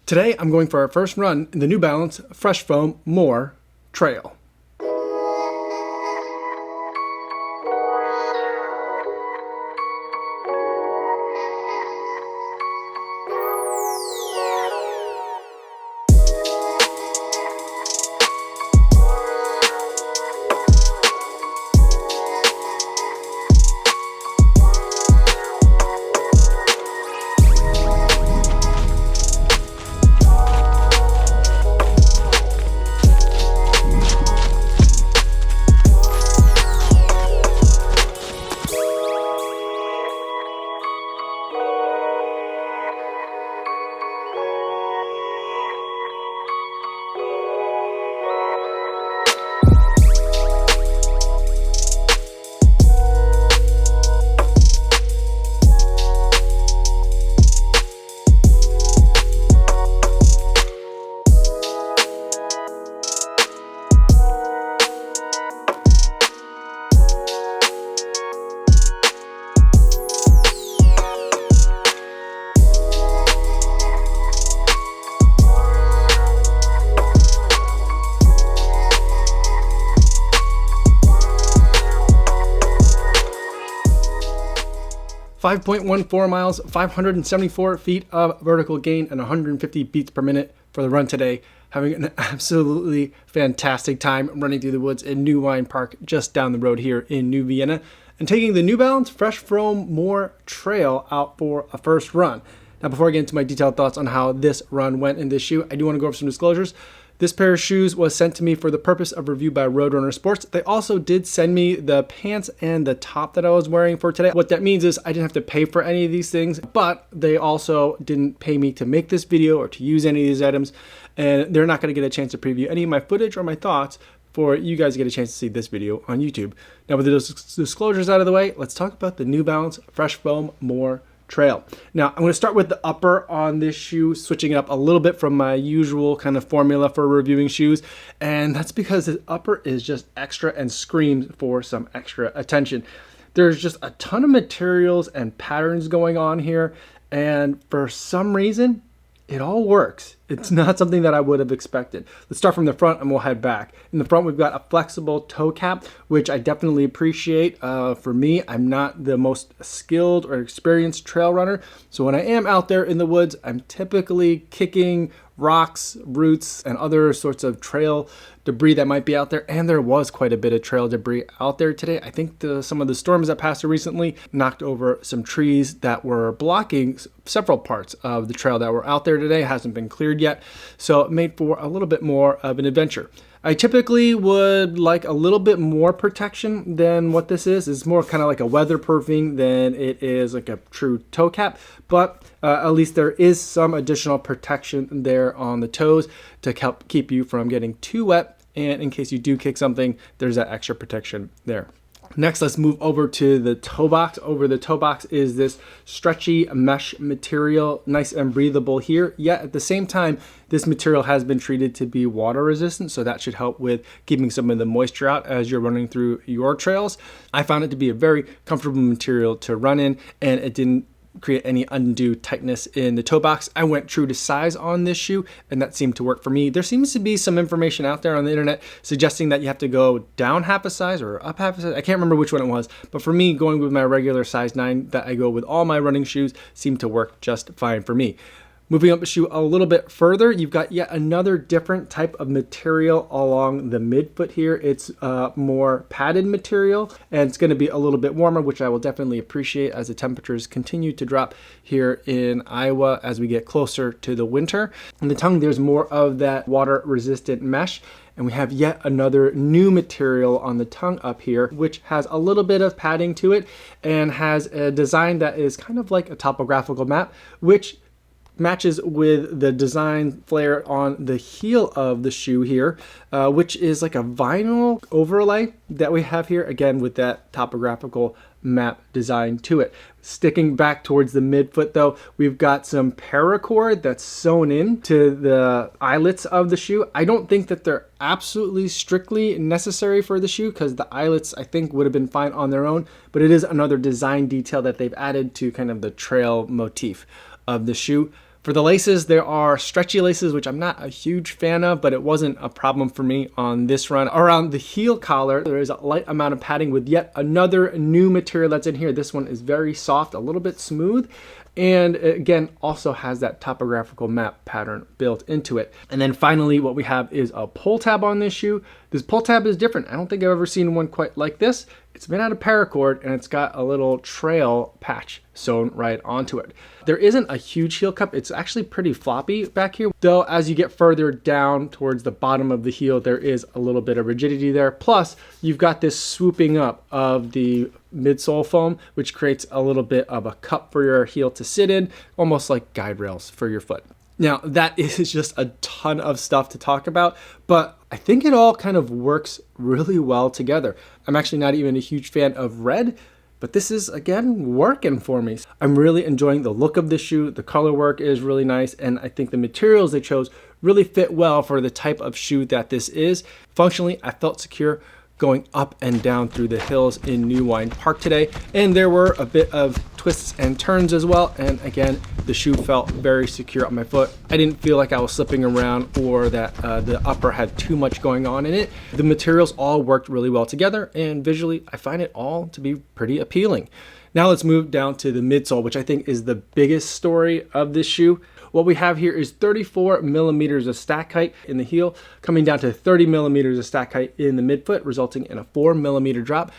Today I'm going for our first run in the New Balance Fresh Foam More Trail. 5.14 miles, 574 feet of vertical gain, and 150 beats per minute for the run today. Having an absolutely fantastic time running through the woods in New Wine Park, just down the road here in New Vienna, and taking the New Balance Fresh Foam More Trail out for a first run. Now, before I get into my detailed thoughts on how this run went in this shoe, I do want to go over some disclosures. This pair of shoes was sent to me for the purpose of review by Roadrunner Sports. They also did send me the pants and the top that I was wearing for today. What that means is I didn't have to pay for any of these things, but they also didn't pay me to make this video or to use any of these items, and they're not going to get a chance to preview any of my footage or my thoughts for you guys to get a chance to see this video on YouTube. Now, with those disclosures out of the way, let's talk about the New Balance Fresh Foam More Trail. Now, I'm going to start with the upper on this shoe, switching it up a little bit from my usual kind of formula for reviewing shoes, and that's because the upper is just extra and screams for some extra attention. There's just a ton of materials and patterns going on here, and for some reason, it all works. It's not something that I would have expected. Let's start from the front and we'll head back. In the front, we've got a flexible toe cap, which I definitely appreciate. For me, I'm not the most skilled or experienced trail runner. So when I am out there in the woods, I'm typically kicking rocks, roots, and other sorts of trail debris that might be out there. And there was quite a bit of trail debris out there today. I think some of the storms that passed recently knocked over some trees that were blocking several parts of the trail that were out there today. It hasn't been cleared yet, so it made for a little bit more of an adventure. I typically would like a little bit more protection than what this is. It's more kind of like a weatherproofing than it is like a true toe cap, but at least there is some additional protection there on the toes to help keep you from getting too wet, and in case you do kick something, there's that extra protection there. Next, let's move over to the toe box. Over the toe box is this stretchy mesh material, nice and breathable here. Yet at the same time, this material has been treated to be water resistant, so that should help with keeping some of the moisture out as you're running through your trails. I found it to be a very comfortable material to run in, and it didn't create any undue tightness in the toe box. I went true to size on this shoe, and that seemed to work for me. There seems to be some information out there on the internet suggesting that you have to go down half a size or up half a size. I can't remember which one it was, but for me, going with my regular size 9 that I go with all my running shoes seemed to work just fine for me. Moving up the shoe a little bit further, you've got yet another different type of material along the midfoot here. It's more padded material, and it's going to be a little bit warmer, which I will definitely appreciate as the temperatures continue to drop here in Iowa as we get closer to the winter. On the tongue, there's more of that water-resistant mesh. And we have yet another new material on the tongue up here, which has a little bit of padding to it and has a design that is kind of like a topographical map, which matches with the design flare on the heel of the shoe here, which is like a vinyl overlay that we have here, again with that topographical map design to it. Sticking back towards the midfoot though, we've got some paracord that's sewn into the eyelets of the shoe. I don't think that they're absolutely strictly necessary for the shoe because the eyelets I think would have been fine on their own, but it is another design detail that they've added to kind of the trail motif of the shoe. For the laces, there are stretchy laces, which I'm not a huge fan of, but it wasn't a problem for me on this run. Around the heel collar, there is a light amount of padding with yet another new material that's in here. This one is very soft, a little bit smooth, and again, also has that topographical map pattern built into it. And then finally, what we have is a pull tab on this shoe. This pull tab is different. I don't think I've ever seen one quite like this. It's made out of paracord and it's got a little trail patch sewn right onto it. There isn't a huge heel cup. It's actually pretty floppy back here. Though as you get further down towards the bottom of the heel, there is a little bit of rigidity there. Plus, you've got this swooping up of the midsole foam, which creates a little bit of a cup for your heel to sit in, almost like guide rails for your foot. Now, that is just a ton of stuff to talk about, but I think it all kind of works really well together. I'm actually not even a huge fan of red, but this is, again, working for me. I'm really enjoying the look of the shoe. The color work is really nice, and I think the materials they chose really fit well for the type of shoe that this is. Functionally, I felt secure going up and down through the hills in New Wine Park today, and there were a bit of twists and turns as well, and again, the shoe felt very secure on my foot. I didn't feel like I was slipping around or that the upper had too much going on in it. The materials all worked really well together, and visually I find it all to be pretty appealing. Now let's move down to the midsole, which I think is the biggest story of this shoe. What we have here is 34 millimeters of stack height in the heel, coming down to 30 millimeters of stack height in the midfoot, resulting in a 4 millimeter drop.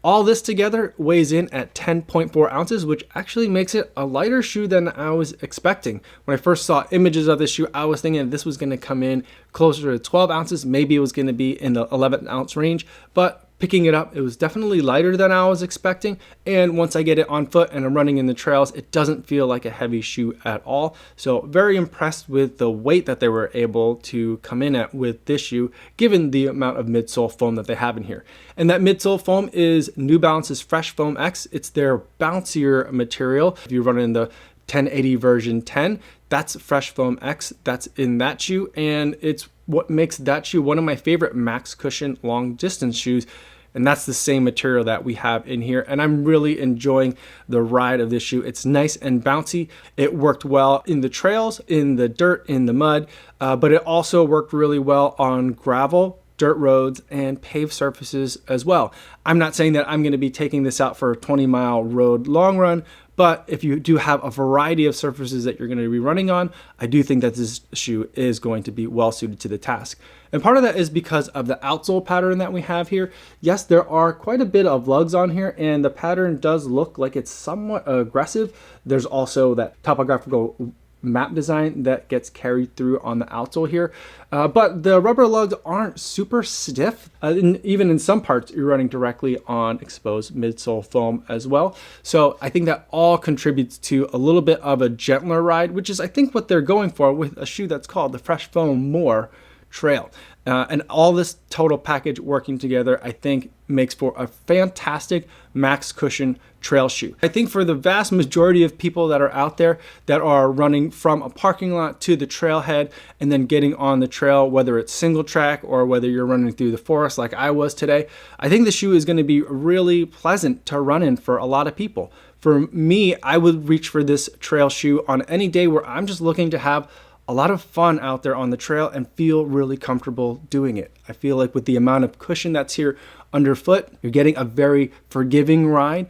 All this together weighs in at 10.4 ounces, which actually makes it a lighter shoe than I was expecting. When I first saw images of this shoe, I was thinking this was going to come in closer to 12 ounces. Maybe it was going to be in the 11 ounce range, but picking it up, it was definitely lighter than I was expecting. And once I get it on foot and I'm running in the trails, it doesn't feel like a heavy shoe at all. So very impressed with the weight that they were able to come in at with this shoe, given the amount of midsole foam that they have in here. And that midsole foam is New Balance's Fresh Foam X. It's their bouncier material. If you're running the 1080 version 10, that's Fresh Foam X. That's in that shoe, and it's what makes that shoe one of my favorite max cushion long distance shoes. And that's the same material that we have in here. And I'm really enjoying the ride of this shoe. It's nice and bouncy. It worked well in the trails, in the dirt, in the mud, but it also worked really well on gravel, dirt roads, and paved surfaces as well. I'm not saying that I'm going to be taking this out for a 20-mile road long run, but if you do have a variety of surfaces that you're going to be running on, I do think that this shoe is going to be well suited to the task. And part of that is because of the outsole pattern that we have here. Yes, there are quite a bit of lugs on here, and the pattern does look like it's somewhat aggressive. There's also that topographical map design that gets carried through on the outsole here, but the rubber lugs aren't super stiff. Even in some parts, you're running directly on exposed midsole foam as well. So I think that all contributes to a little bit of a gentler ride, which is I think what they're going for with a shoe that's called the Fresh Foam More Trail. And all this total package working together, I think, makes for a fantastic max cushion trail shoe. I think for the vast majority of people that are out there that are running from a parking lot to the trailhead and then getting on the trail, whether it's single track or whether you're running through the forest like I was today, I think the shoe is going to be really pleasant to run in for a lot of people. For me, I would reach for this trail shoe on any day where I'm just looking to have a lot of fun out there on the trail and feel really comfortable doing it. I feel like with the amount of cushion that's here underfoot, you're getting a very forgiving ride,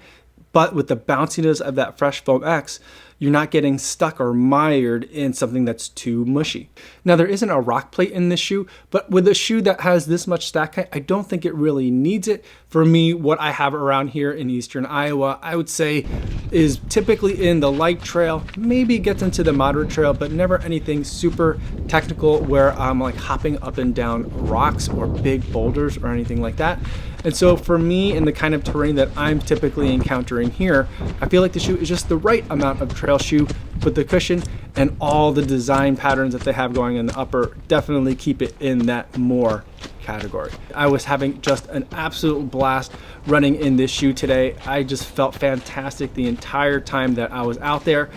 but with the bounciness of that Fresh Foam X, you're not getting stuck or mired in something that's too mushy. Now, there isn't a rock plate in this shoe, but with a shoe that has this much stack height, I don't think it really needs it. For me, what I have around here in eastern Iowa, I would say is typically in the light trail, maybe gets into the moderate trail, but never anything super technical where I'm like hopping up and down rocks or big boulders or anything like that. And so for me, in the kind of terrain that I'm typically encountering here, I feel like the shoe is just the right amount of trail shoe, but the cushion and all the design patterns that they have going in the upper definitely keep it in that more category. I was having just an absolute blast running in this shoe today. I just felt fantastic the entire time that I was out there.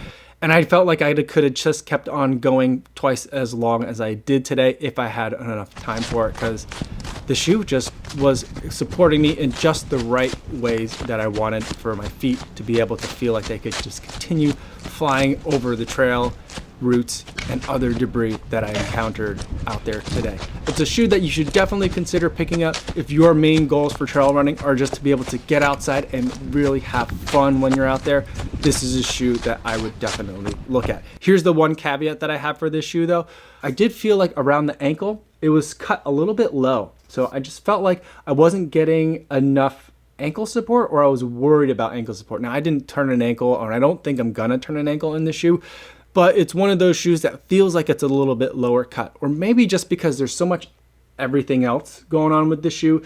And I felt like I could have just kept on going twice as long as I did today if I had enough time for it, because the shoe just was supporting me in just the right ways that I wanted for my feet to be able to feel like they could just continue flying over the trail roots, and other debris that I encountered out there today. It's a shoe that you should definitely consider picking up if your main goals for trail running are just to be able to get outside and really have fun when you're out there. This is a shoe that I would definitely look at. Here's the one caveat that I have for this shoe though. I did feel like around the ankle, it was cut a little bit low. So I just felt like I wasn't getting enough ankle support, or I was worried about ankle support. Now I didn't turn an ankle, or I don't think I'm gonna turn an ankle in this shoe, but it's one of those shoes that feels like it's a little bit lower cut, or maybe just because there's so much everything else going on with the shoe,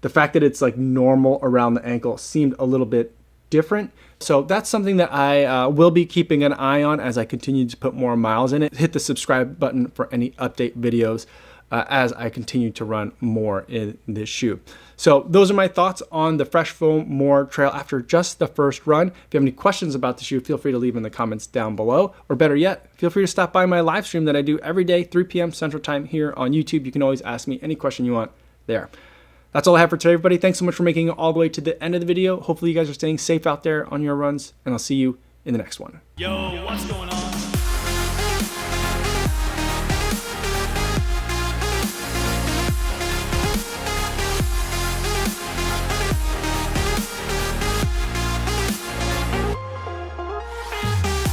the fact that it's like normal around the ankle seemed a little bit different. So that's something that I will be keeping an eye on as I continue to put more miles in it. Hit the subscribe button for any update videos as I continue to run more in this shoe. So those are my thoughts on the Fresh Foam More Trail after just the first run. If you have any questions about the shoe, feel free to leave in the comments down below. Or better yet, feel free to stop by my live stream that I do every day, 3 p.m. Central Time here on YouTube. You can always ask me any question you want there. That's all I have for today, everybody. Thanks so much for making it all the way to the end of the video. Hopefully you guys are staying safe out there on your runs, and I'll see you in the next one. Yo, what's going on?